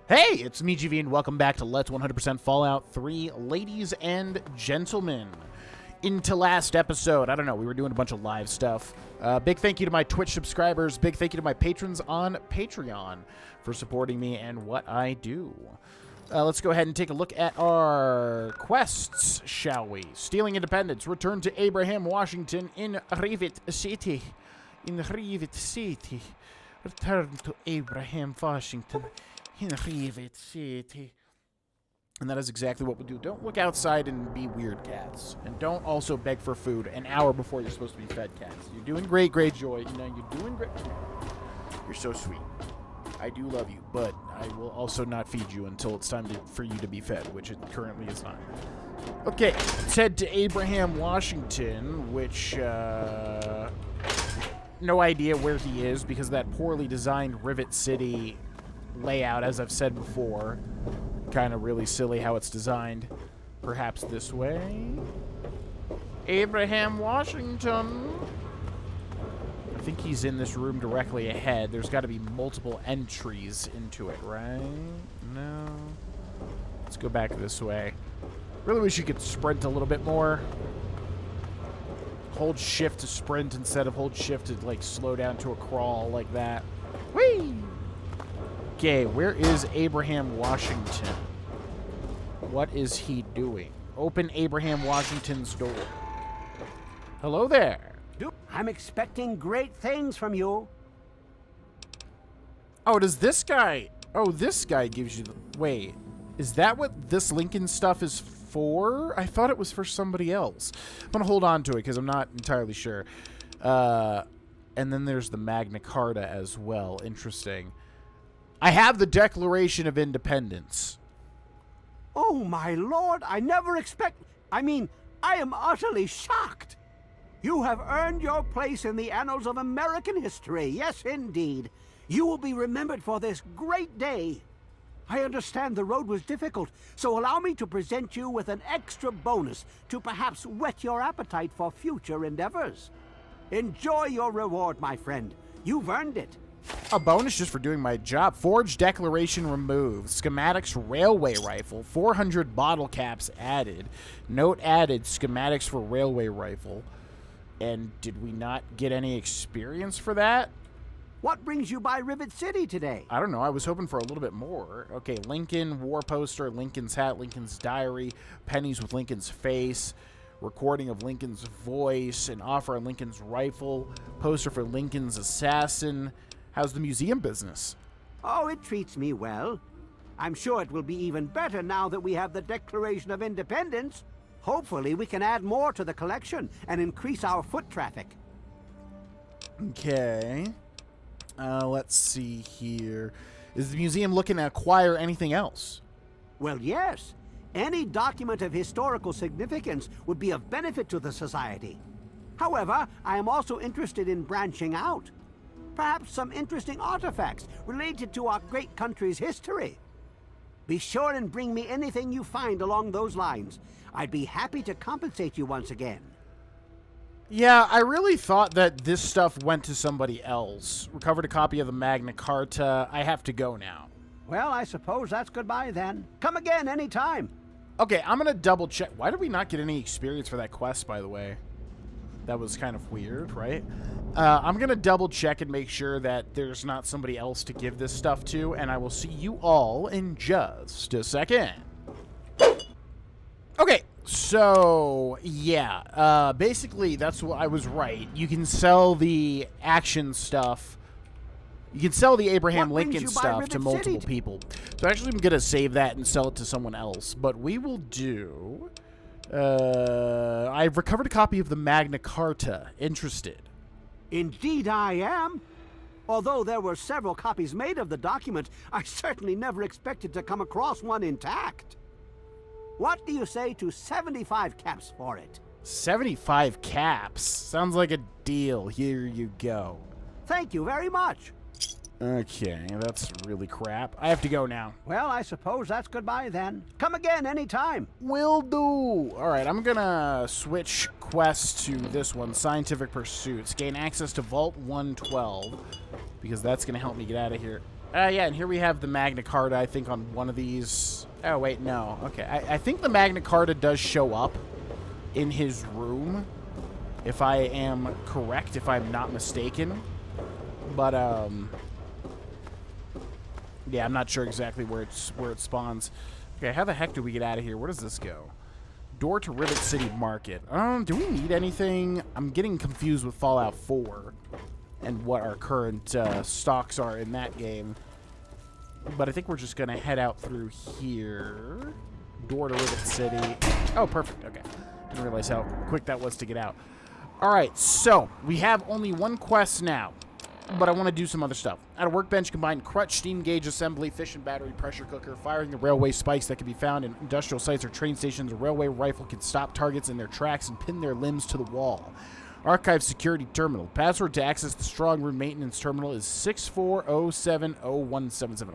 Hey, it's me, GV, and welcome back to Let's 100% Fallout 3, ladies and gentlemen. Into last episode, I don't know, we were doing a bunch of live stuff. Big thank you to my Twitch subscribers, big thank you to my patrons on Patreon for supporting me and what I do. Let's go ahead and take a look at our quests, shall we? Stealing Independence, return to Abraham, Washington in Rivet City. Return to Abraham, Washington. In Rivet City. And that is exactly what we'll do. Don't look outside and be weird, cats. And don't also beg for food an hour before you're supposed to be fed, cats. You're doing great, Greyjoy. You know, you're doing great. You're so sweet. I do love you, but I will also not feed you until it's time for you to be fed, which it currently is not. Okay, let's head to Abraham, Washington, which, no idea where he is because of that poorly designed Rivet City layout, as I've said before. Kind of really silly how it's designed. Perhaps this way? Abraham, Washington. I think he's in this room directly ahead. There's got to be multiple entries into it, right? No. Let's go back this way. Really wish you could sprint a little bit more. Hold shift to sprint instead of hold shift to, like, slow down to a crawl like that. Whee! Okay, where is Abraham Washington? What is he doing? Open Abraham Washington's door. Hello there. I'm expecting great things from you. Oh, does this guy... Oh, this guy gives you... Wait, is that what this Lincoln stuff is for? I thought it was for somebody else. I'm going to hold on to it because I'm not entirely sure. And then there's the Magna Carta as well. Interesting. I have the Declaration of Independence. Oh, my lord, I never I am utterly shocked. You have earned your place in the annals of American history. Yes, indeed. You will be remembered for this great day. I understand the road was difficult, so allow me to present you with an extra bonus to perhaps whet your appetite for future endeavors. Enjoy your reward, my friend. You've earned it. A bonus just for doing my job. Forged Declaration removed. Schematics Railway Rifle. 400 bottle caps added. Note added. Schematics for Railway Rifle. And did we not get any experience for that? What brings you by Rivet City today? I don't know. I was hoping for a little bit more. Okay, Lincoln, war poster, Lincoln's hat, Lincoln's diary, pennies with Lincoln's face, recording of Lincoln's voice, an offer on Lincoln's rifle, poster for Lincoln's assassin. How's the museum business? Oh, it treats me well. I'm sure it will be even better now that we have the Declaration of Independence. Hopefully, we can add more to the collection and increase our foot traffic. Okay. Let's see here. Is the museum looking to acquire anything else? Well, yes. Any document of historical significance would be of benefit to the society. However, I am also interested in branching out. Perhaps some interesting artifacts related to our great country's history. Be sure and bring me anything you find along those lines. I'd be happy to compensate you once again. Yeah, I really thought that this stuff went to somebody else. Recovered a copy of the Magna Carta. I have to go now. Well, I suppose that's goodbye then. Come again anytime. Okay, I'm going to double check. Why did we not get any experience for that quest, by the way? That was kind of weird, right? I'm going to double check and make sure that there's not somebody else to give this stuff to, and I will see you all in just a second. Okay, so, yeah. Basically, that's what I was right. You can sell the action stuff. You can sell the Abraham Lincoln stuff to multiple people. So actually, I'm going to save that and sell it to someone else. But we will do... I've recovered a copy of the Magna Carta. Interested? Indeed I am. Although there were several copies made of the document, I certainly never expected to come across one intact. What do you say to 75 caps for it? 75 caps? Sounds like a deal. Here you go. Thank you very much. Okay, that's really crap. I have to go now. Well, I suppose that's goodbye then. Come again anytime. Will do. All right, I'm going to switch quests to this one, Scientific Pursuits. Gain access to Vault 112, because that's going to help me get out of here. Yeah, and here we have the Magna Carta, I think, on one of these. Oh, wait, no. Okay, I think the Magna Carta does show up in his room, if I am correct, if I'm not mistaken. But, yeah, I'm not sure exactly where it spawns. Okay, how the heck do we get out of here? Where does this go? Door to Rivet City Market. Do we need anything? I'm getting confused with Fallout 4 and what our current stocks are in that game. But I think we're just going to head out through here. Door to Rivet City. Oh, perfect. Okay. Didn't realize how quick that was to get out. All right, so we have only one quest now, but I want to do some other stuff. At a workbench, combine crutch, steam gauge assembly, fission battery, pressure cooker, firing the railway spikes that can be found in industrial sites or train stations. A railway rifle can stop targets in their tracks and pin their limbs to the wall. Archive security terminal. Password to access the strong room maintenance terminal is 64070177. I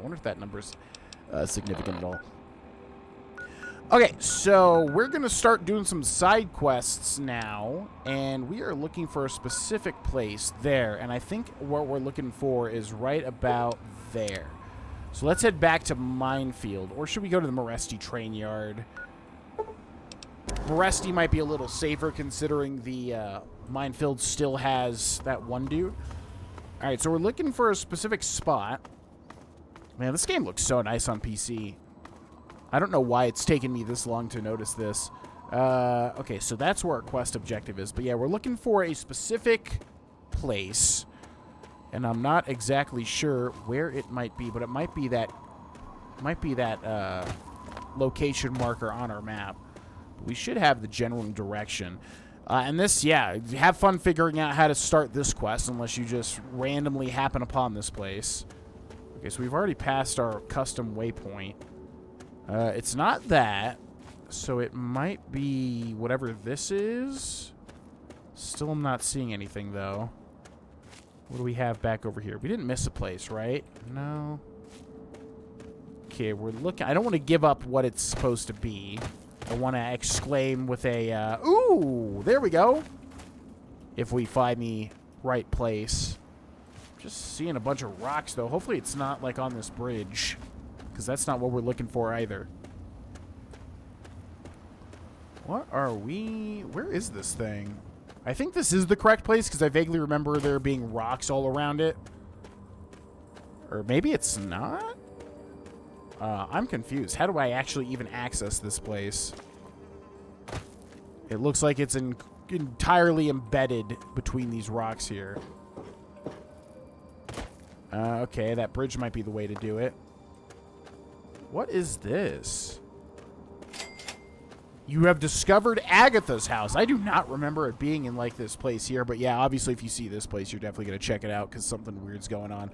wonder if that number is significant at all. Okay, so we're going to start doing some side quests now, and we are looking for a specific place there, and I think what we're looking for is right about there. So let's head back to Minefield, or should we go to the Moresti train yard? Moresti might be a little safer considering the Minefield still has that one dude. All right, so we're looking for a specific spot. Man, this game looks so nice on PC. I don't know why it's taken me this long to notice this. Okay, so that's where our quest objective is. But yeah, we're looking for a specific place, and I'm not exactly sure where it might be, but it might be that location marker on our map. We should have the general direction. And this, yeah, have fun figuring out how to start this quest unless you just randomly happen upon this place. Okay, so we've already passed our custom waypoint. It's not that, so it might be whatever this is. Still am not seeing anything, though. What do we have back over here? We didn't miss a place, right? No. Okay, we're looking. I don't want to give up what it's supposed to be. I want to exclaim with a, ooh, there we go. If we find the right place. Just seeing a bunch of rocks, though. Hopefully it's not, like, on this bridge. Because that's not what we're looking for either. What are we... Where is this thing? I think this is the correct place because I vaguely remember there being rocks all around it. Or maybe it's not? I'm confused. How do I actually even access this place? It looks like it's entirely embedded between these rocks here. Okay, that bridge might be the way to do it. What is this? You have discovered Agatha's house. I do not remember it being in, like, this place here. But, yeah, obviously, if you see this place, you're definitely going to check it out because something weird's going on.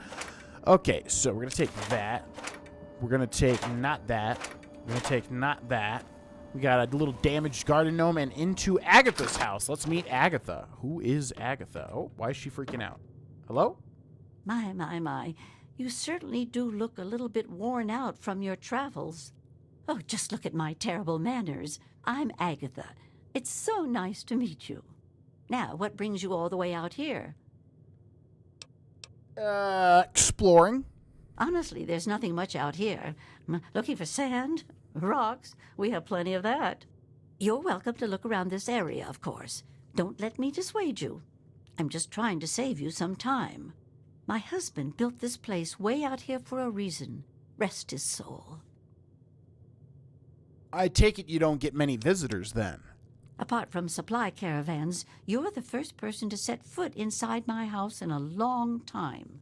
Okay, so we're going to take that. We're going to take not that. We're going to take not that. We got a little damaged garden gnome and into Agatha's house. Let's meet Agatha. Who is Agatha? Oh, why is she freaking out? Hello? My. You certainly do look a little bit worn out from your travels. Oh, just look at my terrible manners. I'm Agatha. It's so nice to meet you. Now, what brings you all the way out here? Exploring. Honestly, there's nothing much out here. Looking for sand? Rocks? We have plenty of that. You're welcome to look around this area, of course. Don't let me dissuade you. I'm just trying to save you some time. My husband built this place way out here for a reason. Rest his soul. I take it you don't get many visitors then. Apart from supply caravans, you're the first person to set foot inside my house in a long time.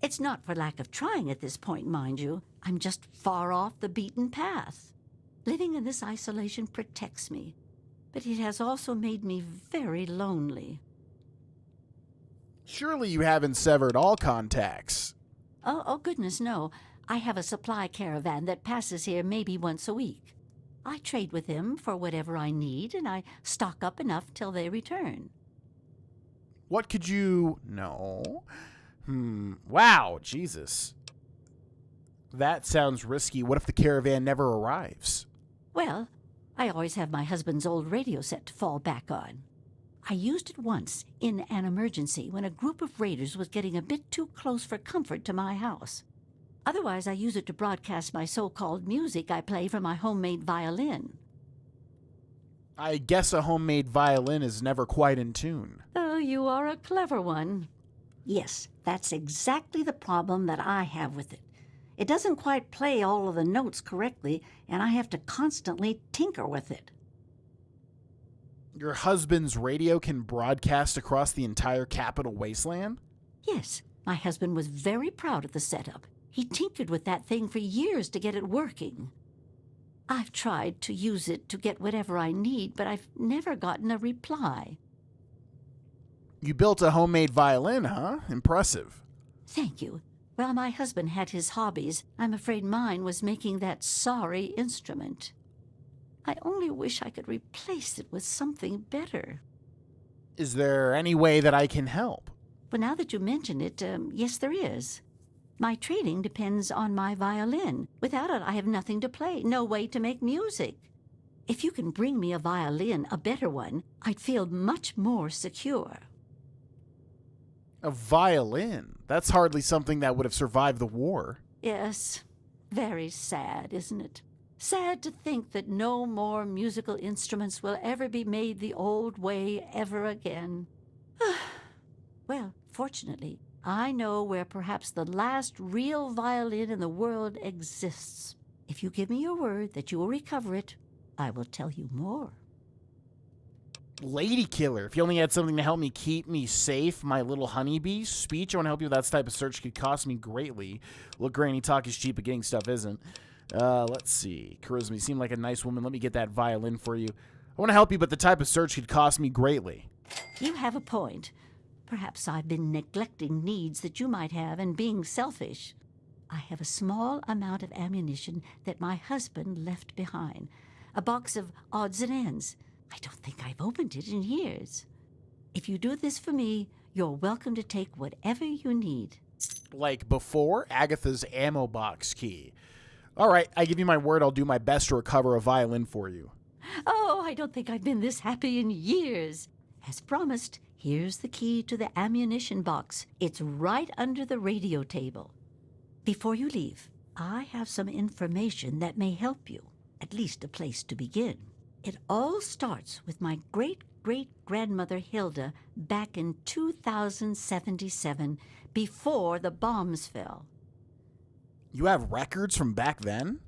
It's not for lack of trying at this point, mind you. I'm just far off the beaten path. Living in this isolation protects me, but it has also made me very lonely. Surely you haven't severed all contacts. Oh, goodness, no. I have a supply caravan that passes here maybe once a week. I trade with them for whatever I need, and I stock up enough till they return. What could you... No. Wow, Jesus. That sounds risky. What if the caravan never arrives? Well, I always have my husband's old radio set to fall back on. I used it once in an emergency when a group of raiders was getting a bit too close for comfort to my house. Otherwise, I use it to broadcast my so-called music I play from my homemade violin. I guess a homemade violin is never quite in tune. Oh, you are a clever one. Yes, that's exactly the problem that I have with it. It doesn't quite play all of the notes correctly, and I have to constantly tinker with it. Your husband's radio can broadcast across the entire capital wasteland? Yes, my husband was very proud of the setup. He tinkered with that thing for years to get it working. I've tried to use it to get whatever I need, but I've never gotten a reply. You built a homemade violin, huh? Impressive. Thank you. Well, my husband had his hobbies. I'm afraid mine was making that sorry instrument. I only wish I could replace it with something better. Is there any way that I can help? But now that you mention it, yes, there is. My training depends on my violin. Without it, I have nothing to play, no way to make music. If you can bring me a violin, a better one, I'd feel much more secure. A violin? That's hardly something that would have survived the war. Yes, very sad, isn't it? Sad to think that no more musical instruments will ever be made the old way ever again. Well, fortunately, I know where perhaps the last real violin in the world exists. If you give me your word that you will recover it, I will tell you more. Lady killer, if you only had something to help me keep me safe, my little honeybee. Speech, I want to help you with that type of search could cost me greatly. Look, granny talk is cheap, but getting stuff isn't. Let's see. Charisma, you seem like a nice woman. Let me get that violin for you. I want to help you, but the type of search could cost me greatly. You have a point. Perhaps I've been neglecting needs that you might have and being selfish. I have a small amount of ammunition that my husband left behind. A box of odds and ends. I don't think I've opened it in years. If you do this for me, you're welcome to take whatever you need. Like before, Agatha's ammo box key. All right, I give you my word I'll do my best to recover a violin for you. Oh, I don't think I've been this happy in years. As promised, here's the key to the ammunition box. It's right under the radio table. Before you leave, I have some information that may help you, at least a place to begin. It all starts with my great-great-grandmother Hilda back in 2077, before the bombs fell. You have records from back then?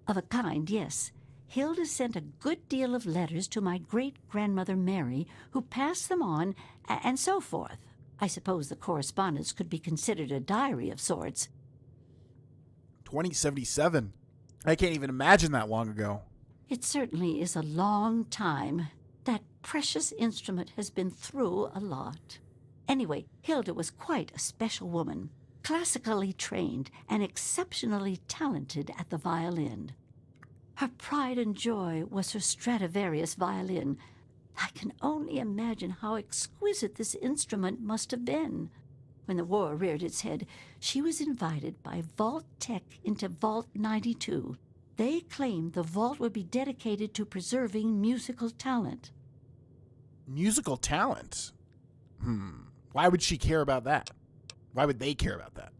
Of a kind, yes. Hilda sent a good deal of letters to my great-grandmother Mary, who passed them on, and so forth. I suppose the correspondence could be considered a diary of sorts. 2077. I can't even imagine that long ago. It certainly is a long time. That precious instrument has been through a lot. Anyway, Hilda was quite a special woman, classically trained and exceptionally talented at the violin. Her pride and joy was her Stradivarius violin. I can only imagine how exquisite this instrument must have been. When the war reared its head, she was invited by Vault-Tec into Vault 92. They claimed the vault would be dedicated to preserving musical talent. Musical talent? Why would she care about that? Why would they care about that?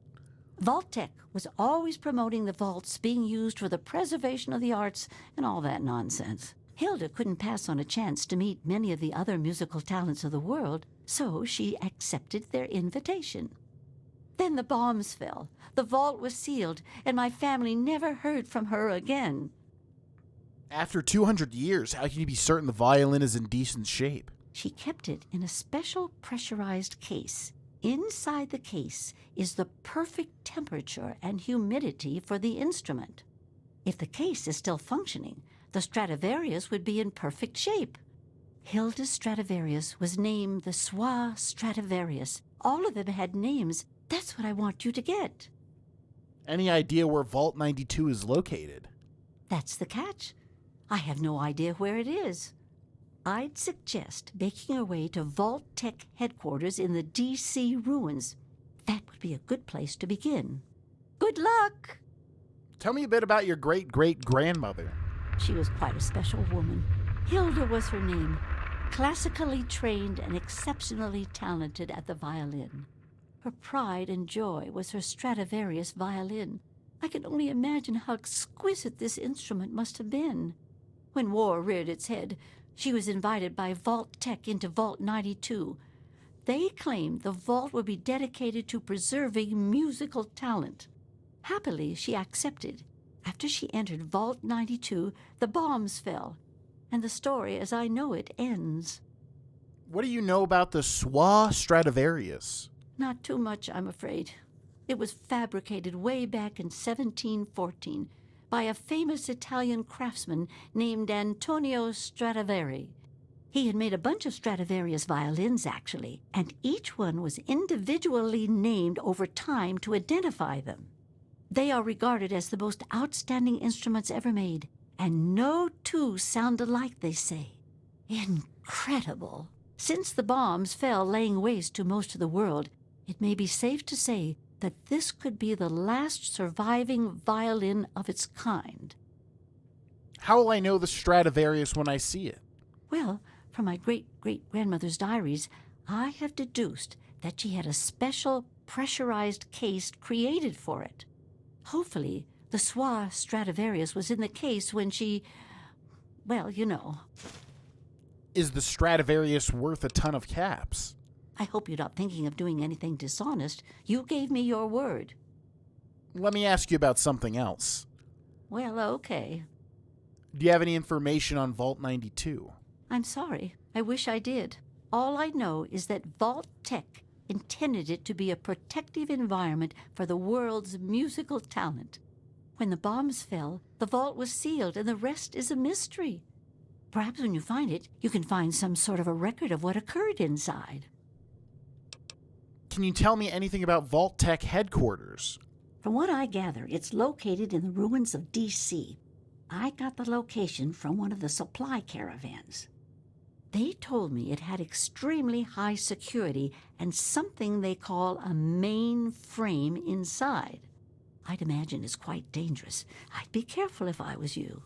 Vault-Tec was always promoting the vaults being used for the preservation of the arts and all that nonsense. Hilda couldn't pass on a chance to meet many of the other musical talents of the world, so she accepted their invitation. Then the bombs fell, the vault was sealed, and my family never heard from her again. After 200 years, how can you be certain the violin is in decent shape? She kept it in a special pressurized case. Inside the case is the perfect temperature and humidity for the instrument. If the case is still functioning, the Stradivarius would be in perfect shape. Hilda's Stradivarius was named the Swa Stradivarius. All of them had names. That's what I want you to get. Any idea where Vault 92 is located? That's the catch. I have no idea where it is. I'd suggest making your way to Vault-Tec headquarters in the D.C. ruins. That would be a good place to begin. Good luck! Tell me a bit about your great-great-grandmother. She was quite a special woman. Hilda was her name. Classically trained and exceptionally talented at the violin. Her pride and joy was her Stradivarius violin. I can only imagine how exquisite this instrument must have been. When war reared its head, she was invited by Vault-Tec into Vault 92. They claimed the vault would be dedicated to preserving musical talent. Happily, she accepted. After she entered Vault 92, the bombs fell, and the story as I know it ends. What do you know about the Stradivarius? Not too much, I'm afraid. It was fabricated way back in 1714 by a famous Italian craftsman named Antonio Stradivari. He had made a bunch of Stradivarius violins, actually, and each one was individually named over time to identify them. They are regarded as the most outstanding instruments ever made, and no two sound alike, they say. Incredible! Since the bombs fell laying waste to most of the world, it may be safe to say that this could be the last surviving violin of its kind. How will I know the Stradivarius when I see it? Well, from my great-great-grandmother's diaries, I have deduced that she had a special pressurized case created for it. Hopefully, the Stradivarius was in the case when she... well, you know. Is the Stradivarius worth a ton of caps? I hope you're not thinking of doing anything dishonest. You gave me your word. Let me ask you about something else. Well, okay. Do you have any information on Vault 92? I'm sorry. I wish I did. All I know is that Vault-Tec intended it to be a protective environment for the world's musical talent. When the bombs fell, the vault was sealed, and the rest is a mystery. Perhaps when you find it, you can find some sort of a record of what occurred inside. Can you tell me anything about Vault-Tec headquarters? From what I gather, it's located in the ruins of D.C. I got the location from one of the supply caravans. They told me it had extremely high security and something they call a mainframe inside. I'd imagine it's quite dangerous. I'd be careful if I was you.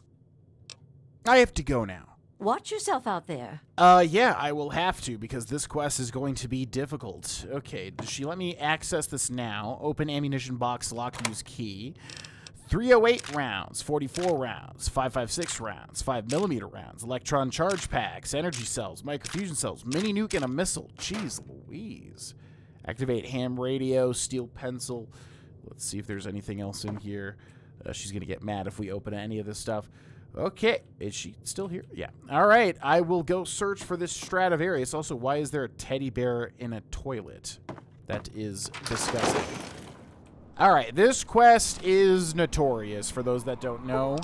I have to go now. Watch yourself out there. Yeah, I will have to, because this quest is going to be difficult. Okay, does she let me access this now? Open ammunition box, lock, use key. 308 rounds, 44 rounds, 5.56 rounds, 5mm rounds, electron charge packs, energy cells, microfusion cells, mini nuke, and a missile. Jeez Louise. Activate ham radio, steel pencil. Let's see if there's anything else in here. She's going to get mad if we open any of this stuff. Okay, is she still here? Yeah. All right, I will go search for this Stradivarius. Also, why is there a teddy bear in a toilet? That is disgusting. All right, this quest is notorious, for those that don't know.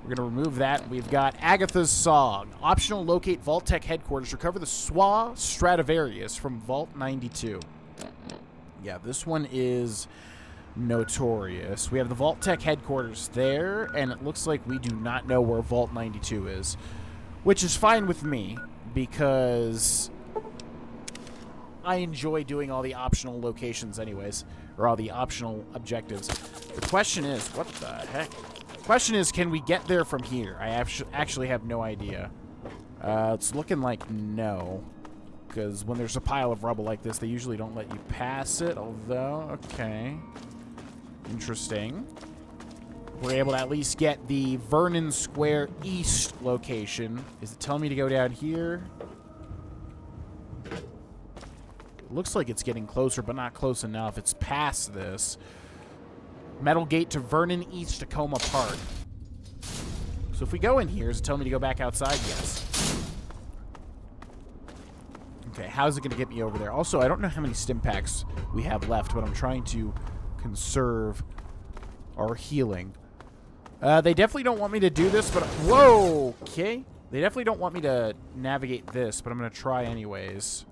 We're going to remove that. We've got Agatha's Song. Optional, locate Vault-Tec headquarters. Recover the Stradivarius from Vault 92. Yeah, this one is notorious. We have the Vault-Tec headquarters there, and it looks like we do not know where Vault 92 is, which is fine with me, because I enjoy doing all the optional locations anyways, or all the optional objectives. The question is, what the heck? The question is, can we get there from here? I actually have no idea. It's looking like no, because when there's a pile of rubble like this, they usually don't let you pass it, although, okay. Interesting. We're able to at least get the Vernon Square East location. Is it telling me to go down here? Looks like it's getting closer, but not close enough. It's past this. Metal gate to Vernon East Tacoma Park. So if we go in here, is it telling me to go back outside? Yes. Okay, how's it going to get me over there? Also, I don't know how many stim packs we have left, but I'm trying to conserve our healing. They definitely don't want me to do this, but... Whoa! Okay. They definitely don't want me to navigate this, but I'm going to try anyways.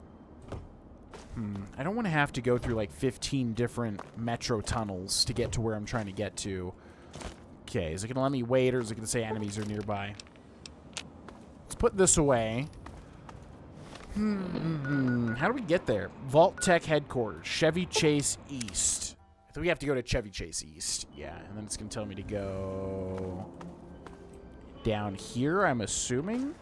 I don't want to have to go through like 15 different metro tunnels to get to where I'm trying to get to. Okay, is it going to let me wait, or is it going to say enemies are nearby? Let's put this away. How do we get there? Vault-Tec headquarters, Chevy Chase East. I think we have to go to Chevy Chase East. Yeah, and then it's going to tell me to go down here, I'm assuming.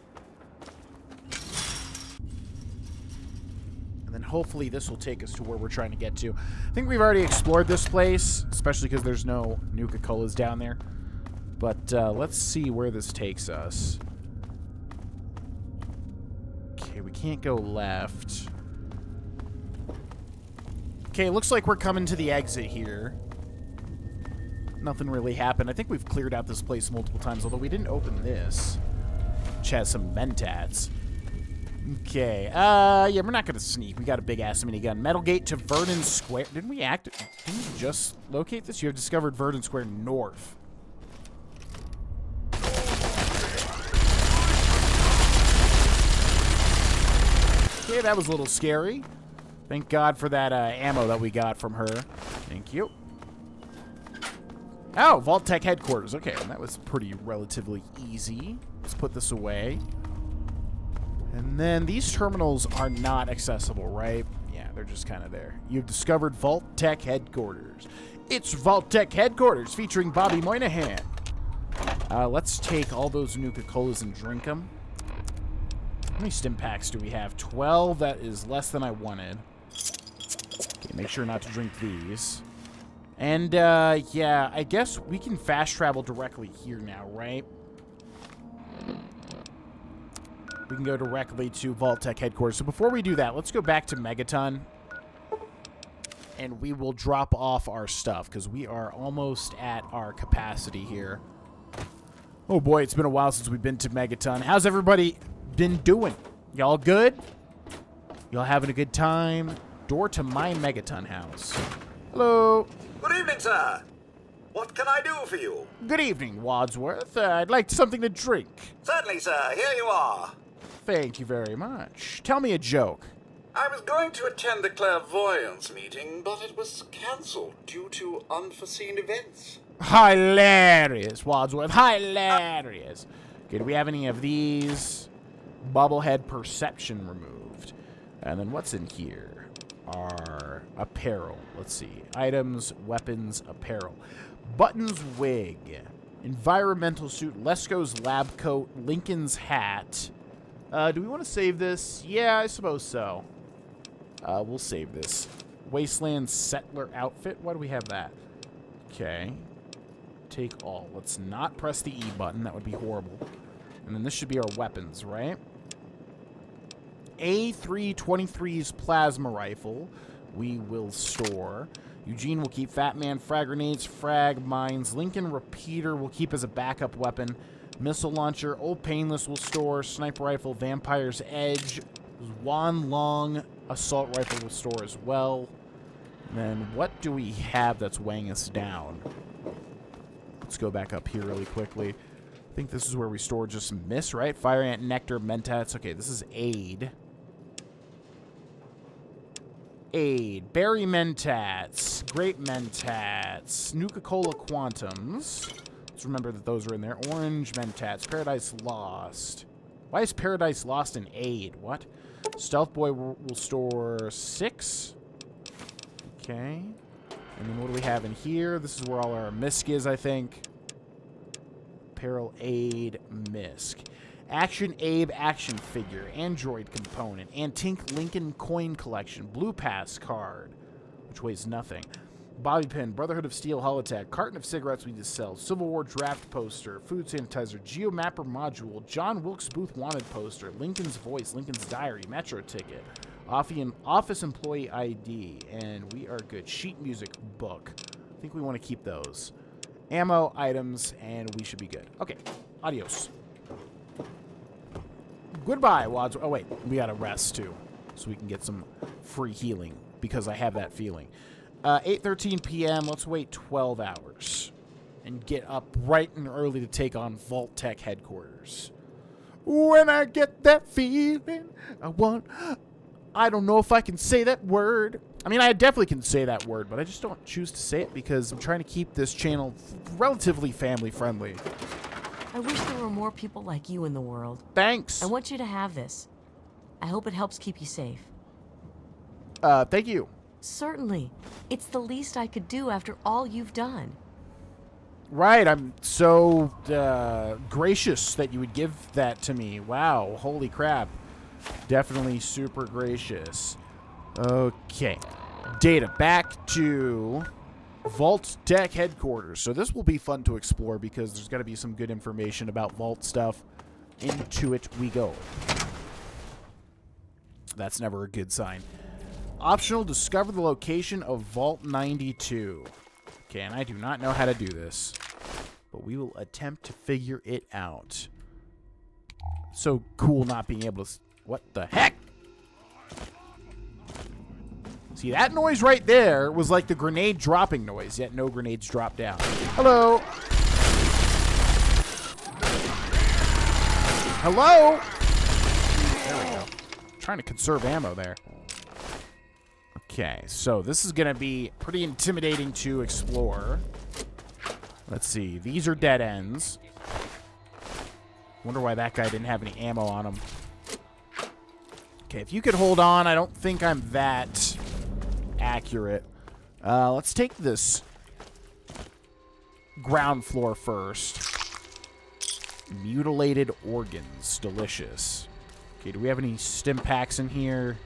And then hopefully this will take us to where we're trying to get to. I think we've already explored this place, especially because there's no Nuka-Colas down there. But let's see where this takes us. Okay, we can't go left. Okay, looks like we're coming to the exit here. Nothing really happened. I think we've cleared out this place multiple times, although we didn't open this, which has some mentats. Okay, yeah, we're not going to sneak. We got a big-ass minigun. Metal gate to Verdun Square. Didn't we just locate this? You have discovered Verdun Square North. Okay, that was a little scary. Thank God for that ammo that we got from her. Thank you. Oh, Vault-Tec headquarters. Okay, and that was pretty relatively easy. Let's put this away. And then these terminals are not accessible, right? Yeah, they're just kind of there. You've discovered Vault-Tec headquarters. It's Vault-Tec headquarters featuring Bobby Moynihan. Let's take all those Nuka-Colas and drink them. How many stim packs do we have? 12. That is less than I wanted. Okay, make sure not to drink these. And, yeah, I guess we can fast travel directly here now, right? We can go directly to Vault-Tec headquarters. So before we do that, let's go back to Megaton. And we will drop off our stuff, because we are almost at our capacity here. Oh boy, it's been a while since we've been to Megaton. How's everybody been doing? Y'all good? Y'all having a good time? Door to my Megaton house. Hello. Good evening, sir. What can I do for you? Good evening, Wadsworth. I'd like something to drink. Certainly, sir. Here you are. Thank you very much. Tell me a joke. I was going to attend the clairvoyance meeting, but it was cancelled due to unforeseen events. Hilarious, Wadsworth. Hilarious. Okay, do we have any of these? Bubblehead perception removed. And then what's in here? Our apparel. Let's see. Items, weapons, apparel. Buttons wig. Environmental suit. Lesko's lab coat. Lincoln's hat. Do we want to save this? Yeah, I suppose so. We'll save this. Wasteland settler outfit. Why do we have that? Okay. Take all. Let's not press the E button. That would be horrible. And then this should be our weapons, right? A323's plasma rifle. We will store. Eugene will keep Fat Man, frag grenades, frag mines. Lincoln repeater will keep as a backup weapon. Missile launcher. Old Painless will store. Sniper rifle. Vampire's Edge. Wan Long assault rifle will store as well. And then what do we have that's weighing us down? Let's go back up here really quickly. I think this is where we store just some miss, right? Fire Ant, Nectar, Mentats. Okay, this is aid. Aid. Berry Mentats. Grape Mentats. Nuka-Cola Quantums. Let's remember that those are in there. Orange Mentats. Paradise Lost. Why is Paradise Lost in aid? What? Stealth Boy will store 6. Okay. And then what do we have in here? This is where all our misc is, I think. Apparel, aid, misc. Action Abe action figure. Android component. Antique Lincoln coin collection. Blue Pass card, which weighs nothing. Bobby pin. Brotherhood of Steel holotack. Carton of cigarettes we just sell. Civil War draft poster. Food sanitizer. Geomapper module. John Wilkes Booth wanted poster. Lincoln's voice. Lincoln's diary. Metro ticket. Office employee ID. And we are good. Sheet music book. I think we want to keep those. Ammo, items, and we should be good. Okay. Adios. Goodbye, Wads. Oh, wait. We got to rest, too. So we can get some free healing. Because I have that feeling. 8:13 p.m. Let's wait 12 hours. And get up bright and early to take on Vault-Tec headquarters. When I get that feeling, I don't know if I can say that word. I mean, I definitely can say that word, but I just don't choose to say it because I'm trying to keep this channel relatively family-friendly. I wish there were more people like you in the world. Thanks. I want you to have this. I hope it helps keep you safe. Thank you. Certainly. It's the least I could do after all you've done. Right, I'm so gracious that you would give that to me. Wow, holy crap. Definitely super gracious. Okay. Data back to Vault-Tec headquarters. So this will be fun to explore because there's got to be some good information about Vault stuff. Into it we go. That's never a good sign. Optional, discover the location of Vault 92. Okay, and I do not know how to do this, but we will attempt to figure it out. So cool not being able to... What the heck? See, that noise right there was like the grenade dropping noise, yet no grenades dropped down. Hello? Hello? There we go. Trying to conserve ammo there. Okay, so this is going to be pretty intimidating to explore. Let's see. These are dead ends. Wonder why that guy didn't have any ammo on him. Okay, if you could hold on, I don't think I'm that accurate. Let's take this ground floor first. Mutilated organs. Delicious. Okay, do we have any stim packs in here?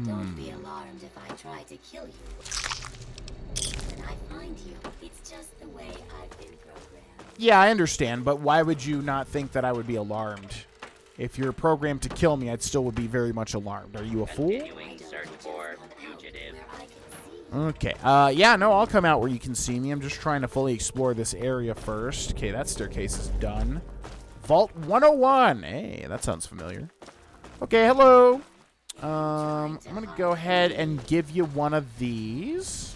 Don't be alarmed if I try to kill you. When I find you, it's just the way I've been programmed. Yeah, I understand, but why would you not think that I would be alarmed? If you're programmed to kill me, I'd still would be very much alarmed. Are you a fool? Continuing search for fugitive. Okay. Yeah, no, I'll come out where you can see me. I'm just trying to fully explore this area first. Okay, that staircase is done. Vault 101. Hey, that sounds familiar. Okay, hello. I'm going to go ahead and give you one of these.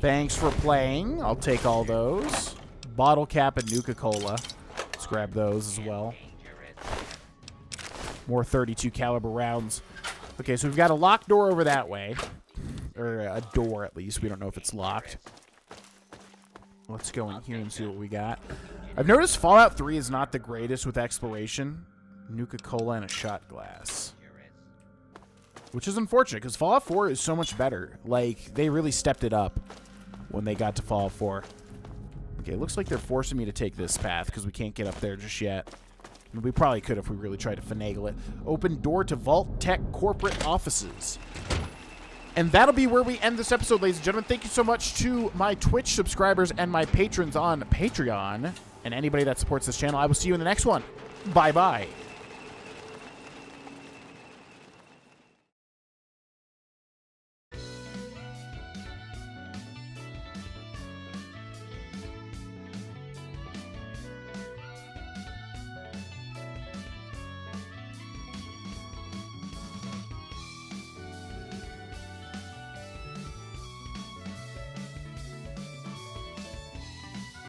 Thanks for playing. I'll take all those. Bottle cap and Nuka-Cola. Let's grab those as well. More 32 caliber rounds. Okay, so we've got a locked door over that way. Or a door, at least. We don't know if it's locked. Let's go in here and see what we got. I've noticed Fallout 3 is not the greatest with exploration. Nuka-Cola and a shot glass. Which is unfortunate, because Fallout 4 is so much better. Like, they really stepped it up when they got to Fallout 4. Okay, looks like they're forcing me to take this path, because we can't get up there just yet. We probably could if we really tried to finagle it. Open door to Vault-Tec corporate offices. And that'll be where we end this episode, ladies and gentlemen. Thank you so much to my Twitch subscribers and my patrons on Patreon. And anybody that supports this channel. I will see you in the next one. Bye-bye.